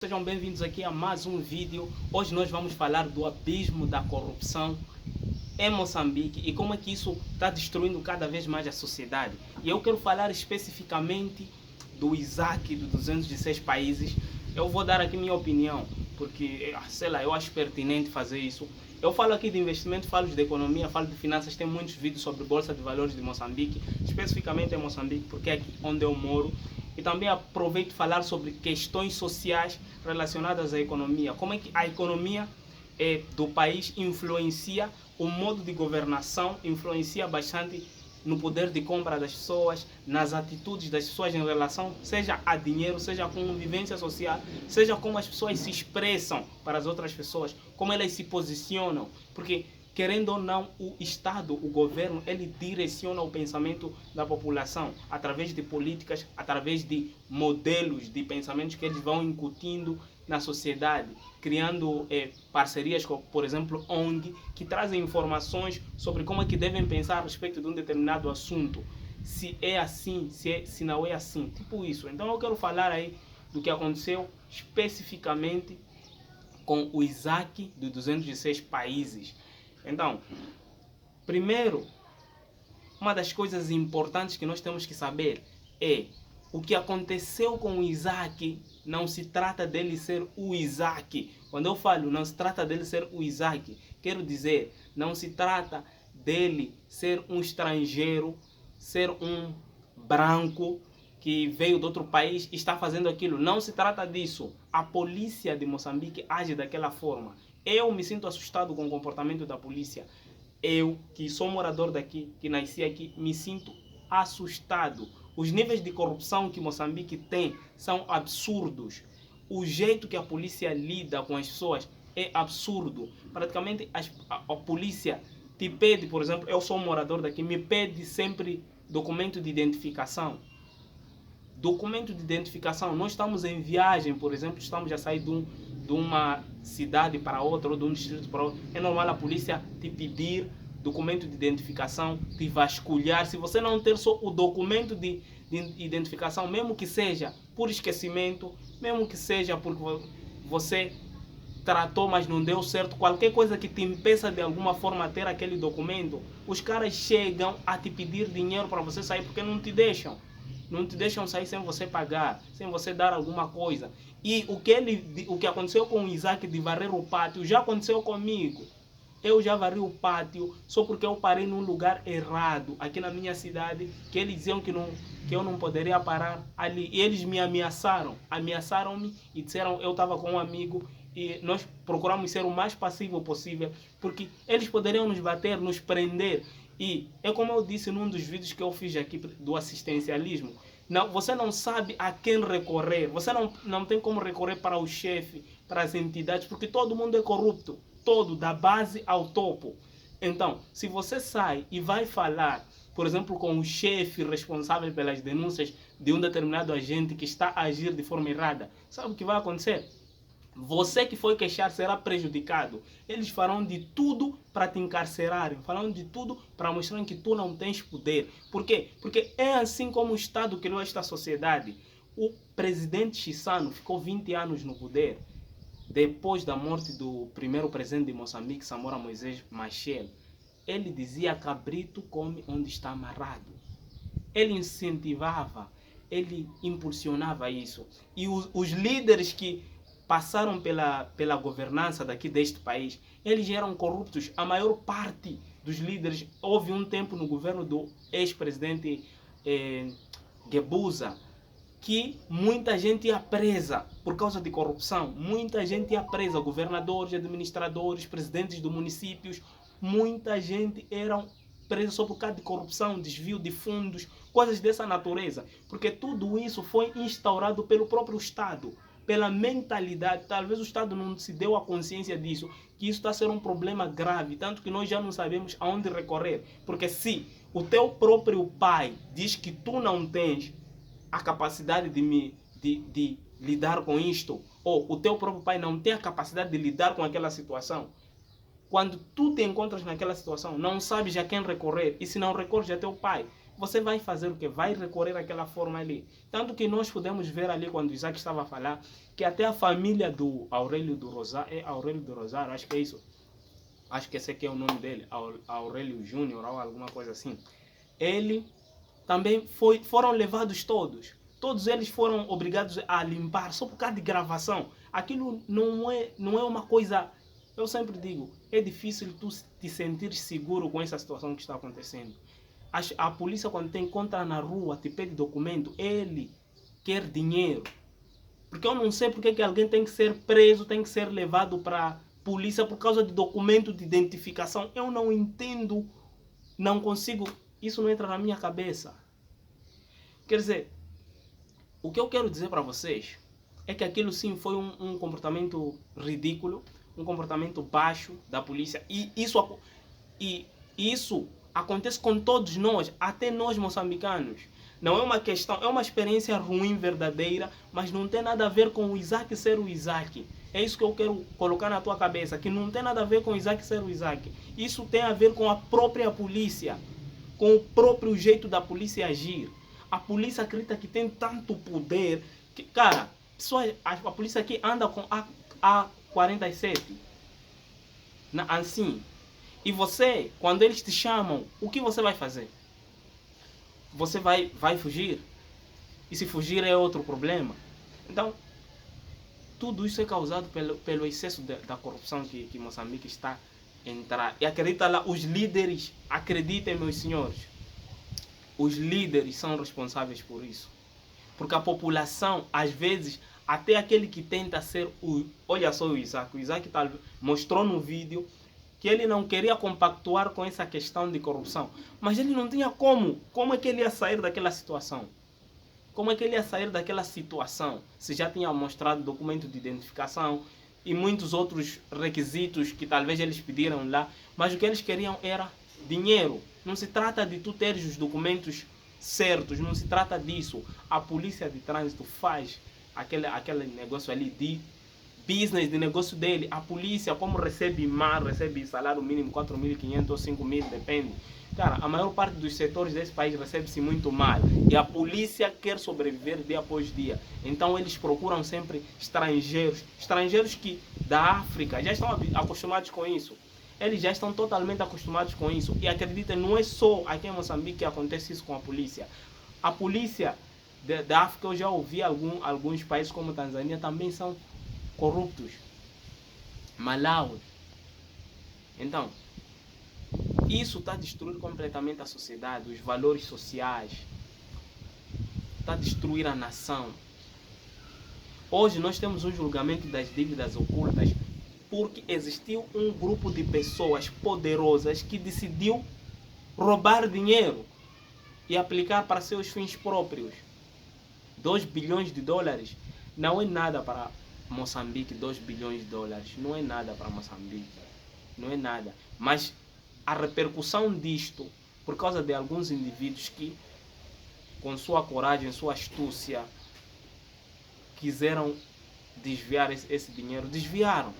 Sejam bem-vindos aqui a mais um vídeo. Hoje nós vamos falar do abismo da corrupção em Moçambique e como é que isso está destruindo cada vez mais a sociedade. E eu quero falar especificamente do ISAC, dos 206 países. Eu vou dar aqui minha opinião, porque, sei lá, eu acho pertinente fazer isso. Eu falo aqui de investimento, falo de economia, falo de finanças, tem muitos vídeos sobre Bolsa de Valores de Moçambique, especificamente em Moçambique, porque é aqui onde eu moro. E também aproveito falar sobre questões sociais relacionadas à economia. Como é que a economia do país influencia o modo de governação, influencia bastante no poder de compra das pessoas, nas atitudes das pessoas em relação, seja a dinheiro, seja a convivência social, seja como as pessoas se expressam para as outras pessoas, como elas se posicionam. Porque, querendo ou não, o Estado, o governo, ele direciona o pensamento da população através de políticas, através de modelos de pensamentos que eles vão incutindo na sociedade, criando parcerias com, por exemplo, ONG, que trazem informações sobre como é que devem pensar a respeito de um determinado assunto. Se é assim, se não é assim, tipo isso. Então eu quero falar aí do que aconteceu especificamente com o ISAC de 206 países. Então, primeiro, uma das coisas importantes que nós temos que saber é o que aconteceu com o Isaac. Não se trata dele ser o Isaac. Quando eu falo não se trata dele ser o Isaac, quero dizer, não se trata dele ser um estrangeiro, ser um branco que veio de outro país e está fazendo aquilo. Não se trata disso. A polícia de Moçambique age daquela forma. Eu me sinto assustado com o comportamento da polícia. Eu, que sou morador daqui, que nasci aqui, me sinto assustado. Os níveis de corrupção que Moçambique tem são absurdos. O jeito que a polícia lida com as pessoas é absurdo. Praticamente a polícia te pede, por exemplo, eu sou morador daqui, me pede sempre documento de identificação. Documento de identificação. Nós estamos em viagem, por exemplo, estamos a sair de uma cidade para outra ou de um distrito para outro. É normal a polícia te pedir documento de identificação, te vasculhar. Se você não ter só o documento de identificação, mesmo que seja por esquecimento, mesmo que seja porque você tratou, mas não deu certo, qualquer coisa que te impeça de alguma forma a ter aquele documento, os caras chegam a te pedir dinheiro para você sair porque não te deixam. Não te deixam sair sem você pagar, sem você dar alguma coisa. E o que aconteceu com o Isaac de varrer o pátio já aconteceu comigo. Eu já varri o pátio só porque eu parei num lugar errado, aqui na minha cidade, que eles diziam que eu não poderia parar ali. E eles me ameaçaram. Ameaçaram-me e disseram, eu estava com um amigo e nós procuramos ser o mais passivo possível, porque eles poderiam nos bater, nos prender. E é como eu disse num dos vídeos que eu fiz aqui do assistencialismo, não, você não sabe a quem recorrer, você não tem como recorrer para o chefe, para as entidades, porque todo mundo é corrupto, todo, da base ao topo. Então, se você sai e vai falar, por exemplo, com o chefe responsável pelas denúncias de um determinado agente que está a agir de forma errada, sabe o que vai acontecer? Você que foi queixar será prejudicado. Eles farão de tudo para te encarcerarem. Farão de tudo para mostrar que tu não tens poder. Por quê? Porque é assim como o Estado criou esta sociedade. O presidente Chissano ficou 20 anos no poder. Depois da morte do primeiro presidente de Moçambique, Samora Moisés Machel, ele dizia: cabrito come onde está amarrado. Ele incentivava, ele impulsionava isso. E os líderes que passaram pela governança daqui deste país, eles eram corruptos. A maior parte dos líderes, houve um tempo no governo do ex-presidente Gebuza, que muita gente ia presa por causa de corrupção. Muita gente ia presa, governadores, administradores, presidentes de municípios, muita gente eram presos só por causa de corrupção, desvio de fundos, coisas dessa natureza. Porque tudo isso foi instaurado pelo próprio Estado, pela mentalidade. Talvez o Estado não se deu a consciência disso, que isso está a ser um problema grave, tanto que nós já não sabemos aonde recorrer. Porque se o teu próprio pai diz que tu não tens a capacidade de lidar com isto, ou o teu próprio pai não tem a capacidade de lidar com aquela situação, quando tu te encontras naquela situação, não sabes a quem recorrer, e se não recorres a teu pai, você vai fazer o quê? Vai recorrer àquela forma ali. Tanto que nós podemos ver ali, quando o Isaac estava a falar, que até a família do Aurélio do Rosário, Aurélio do Rosário, acho que é isso, acho que esse aqui é o nome dele, Aurélio Júnior ou alguma coisa assim, ele também foram levados todos. Todos eles foram obrigados a limpar só por causa de gravação. Aquilo não é uma coisa... Eu sempre digo, é difícil tu te sentir seguro com essa situação que está acontecendo. A polícia, quando te encontra na rua, te pede documento, ele quer dinheiro. Porque eu não sei porque que alguém tem que ser preso, tem que ser levado para a polícia por causa de documento de identificação. Eu não entendo, não consigo, isso não entra na minha cabeça. Quer dizer, o que eu quero dizer para vocês é que aquilo sim foi um comportamento ridículo, um comportamento baixo da polícia. E isso acontece com todos nós, até nós moçambicanos. Não é uma questão, é uma experiência ruim, verdadeira, mas não tem nada a ver com o Isaac ser o Isaac. É isso que eu quero colocar na tua cabeça, que não tem nada a ver com o Isaac ser o Isaac. Isso tem a ver com a própria polícia, com o próprio jeito da polícia agir. A polícia acredita que tem tanto poder que, cara, a polícia aqui anda com A47 assim. E você, quando eles te chamam, o que você vai fazer? Você vai fugir? E se fugir é outro problema. Então, tudo isso é causado pelo excesso da corrupção que Moçambique está a entrar. E acredita lá, os líderes, acreditem, meus senhores, os líderes são responsáveis por isso. Porque a população, às vezes, até aquele que tenta ser o... Olha só o Isaac mostrou no vídeo que ele não queria compactuar com essa questão de corrupção. Mas ele não tinha como. Como é que ele ia sair daquela situação? Como é que ele ia sair daquela situação se já tinha mostrado documento de identificação e muitos outros requisitos que talvez eles pediram lá, mas o que eles queriam era dinheiro. Não se trata de tu teres os documentos certos, não se trata disso. A polícia de trânsito faz aquele negócio ali de business, de negócio dele. A polícia, como recebe mal, recebe salário mínimo 4.500 ou 5.000, depende. Cara, a maior parte dos setores desse país recebe-se muito mal. E a polícia quer sobreviver dia após dia. Então eles procuram sempre estrangeiros. Estrangeiros que da África já estão acostumados com isso. Eles já estão totalmente acostumados com isso. E acreditem, não é só aqui em Moçambique que acontece isso com a polícia. A polícia da África, eu já ouvi alguns países como Tanzânia também são corruptos. Malawi. Então, isso está destruindo completamente a sociedade, os valores sociais. Está a destruir a nação. Hoje nós temos um julgamento das dívidas ocultas porque existiu um grupo de pessoas poderosas que decidiu roubar dinheiro e aplicar para seus fins próprios. 2 bilhões de dólares não é nada para Moçambique. 2 bilhões de dólares não é nada para Moçambique. Não é nada. Mas a repercussão disto, por causa de alguns indivíduos que, com sua coragem, sua astúcia, quiseram desviar esse dinheiro, desviaram.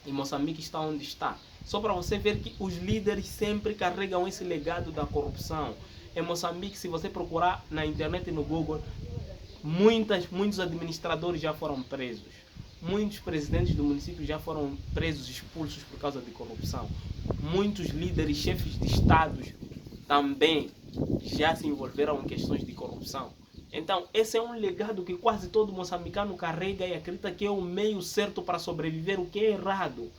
E Moçambique está onde está. Só para você ver que os líderes sempre carregam esse legado da corrupção. Em Moçambique, se você procurar na internet e no Google, muitos administradores já foram presos. Muitos presidentes do município já foram presos, expulsos por causa de corrupção. Muitos líderes, chefes de estados também já se envolveram em questões de corrupção. Então, esse é um legado que quase todo moçambicano carrega e acredita que é o meio certo para sobreviver, o que é errado.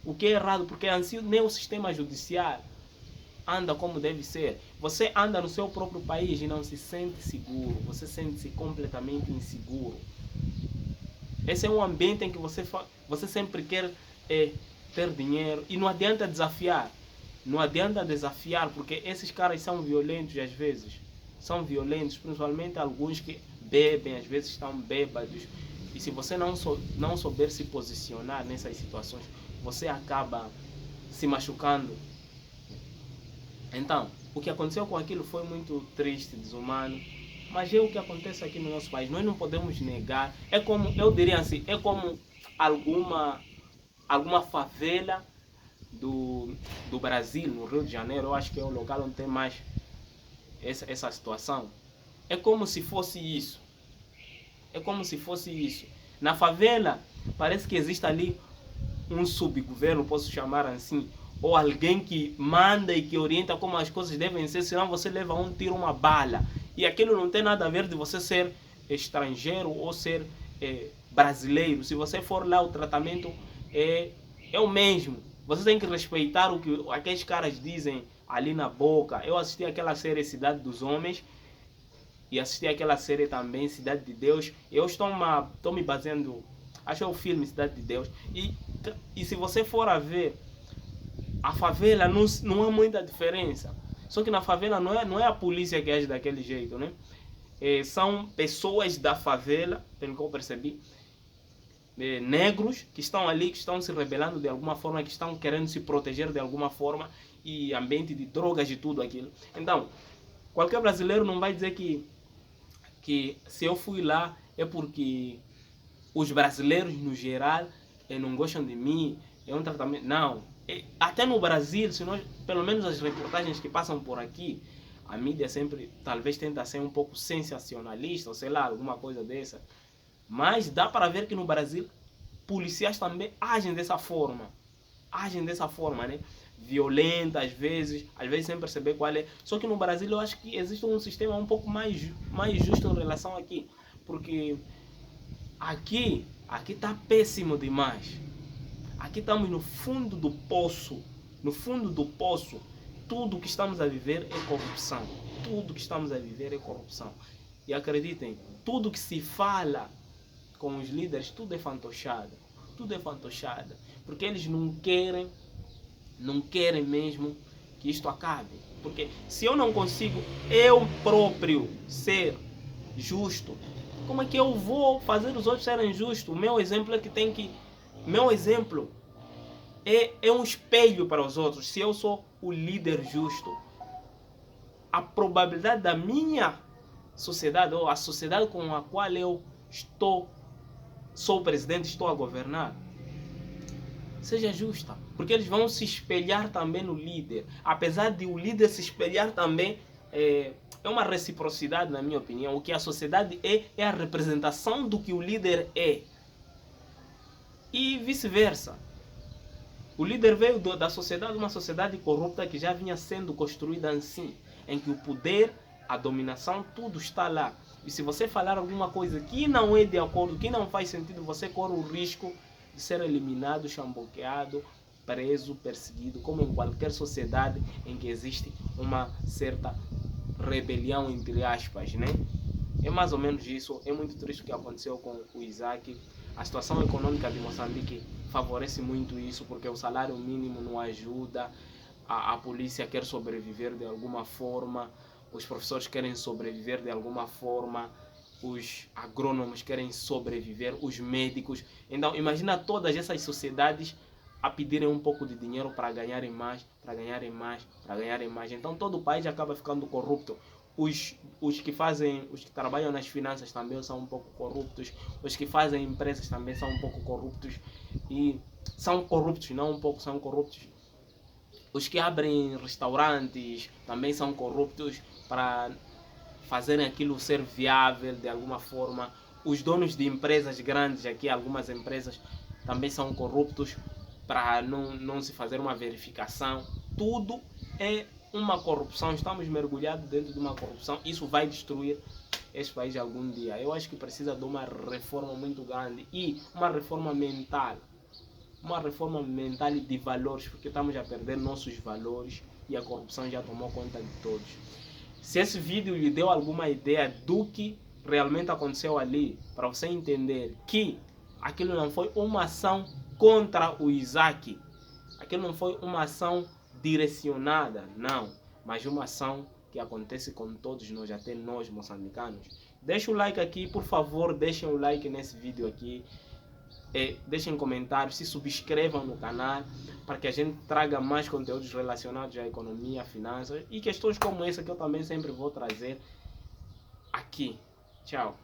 O que é errado, porque assim nem o sistema judiciário anda como deve ser. Você anda no seu próprio país e não se sente seguro. Você sente-se completamente inseguro. Esse é um ambiente em que você sempre quer ter dinheiro e não adianta desafiar. Não adianta desafiar, porque esses caras são violentos às vezes. São violentos, principalmente alguns que bebem, às vezes estão bêbados. E se você não souber se posicionar nessas situações, você acaba se machucando. Então, o que aconteceu com aquilo foi muito triste, desumano. Mas é o que acontece aqui no nosso país. Nós não podemos negar. É como, eu diria assim, é como alguma favela do Brasil, no Rio de Janeiro. Eu acho que é o local onde tem mais essa situação. É como se fosse isso. É como se fosse isso. Na favela, parece que existe ali um subgoverno, posso chamar assim, ou alguém que manda e que orienta como as coisas devem ser, senão você leva um tiro, uma bala. E aquilo não tem nada a ver de você ser estrangeiro ou ser brasileiro. Se você for lá, o tratamento é o mesmo. Você tem que respeitar o que aqueles caras dizem ali na boca. Eu assisti aquela série Cidade dos Homens e assisti aquela série também Cidade de Deus. Eu estou me baseando, acho que é o filme Cidade de Deus. E se você for a ver, a favela não há muita diferença. Só que na favela não é a polícia que age daquele jeito, né? São pessoas da favela, pelo que eu percebi, negros que estão ali, que estão se rebelando de alguma forma, que estão querendo se proteger de alguma forma, e ambiente de drogas e tudo aquilo. Então, qualquer brasileiro não vai dizer que se eu fui lá é porque os brasileiros no geral não gostam de mim, é um tratamento. Não. Até no Brasil, se nós, pelo menos as reportagens que passam por aqui, a mídia sempre talvez tenta ser um pouco sensacionalista, ou sei lá, alguma coisa dessa. Mas dá para ver que no Brasil policiais também agem dessa forma. Agem dessa forma, né? Violenta às vezes sem perceber qual é. Só que no Brasil eu acho que existe um sistema um pouco mais justo em relação aqui. Porque aqui está péssimo demais. Aqui estamos no fundo do poço. No fundo do poço, tudo que estamos a viver é corrupção. Tudo que estamos a viver é corrupção. E acreditem, tudo que se fala com os líderes, tudo é fantochada. Tudo é fantochada. Porque eles não querem mesmo que isto acabe. Porque se eu não consigo eu próprio ser justo, como é que eu vou fazer os outros serem justos? O meu exemplo é que tem que... Meu exemplo é um espelho para os outros. Se eu sou o líder justo, a probabilidade da minha sociedade, ou a sociedade com a qual eu sou presidente, estou a governar, seja justa. Porque eles vão se espelhar também no líder. Apesar de o líder se espelhar também, é uma reciprocidade, na minha opinião. O que a sociedade é a representação do que o líder é. E vice-versa. O líder veio da sociedade, uma sociedade corrupta que já vinha sendo construída assim, em que o poder, a dominação, tudo está lá. E se você falar alguma coisa que não é de acordo, que não faz sentido, você corre o risco de ser eliminado, chamboqueado, preso, perseguido, como em qualquer sociedade em que existe uma certa rebelião, entre aspas, né? É mais ou menos isso. É muito triste o que aconteceu com o Isaac. A situação econômica de Moçambique favorece muito isso, porque o salário mínimo não ajuda, a polícia quer sobreviver de alguma forma, os professores querem sobreviver de alguma forma, os agrônomos querem sobreviver, os médicos. Então, imagina todas essas sociedades a pedirem um pouco de dinheiro para ganharem mais, para ganharem mais, para ganharem mais. Então, todo o país acaba ficando corrupto. Os que trabalham nas finanças também são um pouco corruptos, os que fazem empresas também são um pouco corruptos, e são corruptos, não um pouco, são corruptos. Os que abrem restaurantes também são corruptos para fazerem aquilo ser viável de alguma forma. Os donos de empresas grandes aqui, algumas empresas também são corruptos para não se fazer uma verificação. Tudo é uma corrupção, estamos mergulhados dentro de uma corrupção. Isso vai destruir este país algum dia. Eu acho que precisa de uma reforma muito grande e uma reforma mental e de valores, porque estamos a perder nossos valores e a corrupção já tomou conta de todos. Se esse vídeo lhe deu alguma ideia do que realmente aconteceu ali, para você entender que aquilo não foi uma ação contra o Isaac, aquilo não foi uma ação direcionada, não, mas uma ação que acontece com todos nós, até nós moçambicanos. Deixa o like aqui, por favor, deixem o like nesse vídeo aqui, deixem comentários, se subscrevam no canal, para que a gente traga mais conteúdos relacionados à economia, finanças e questões como essa que eu também sempre vou trazer aqui. Tchau!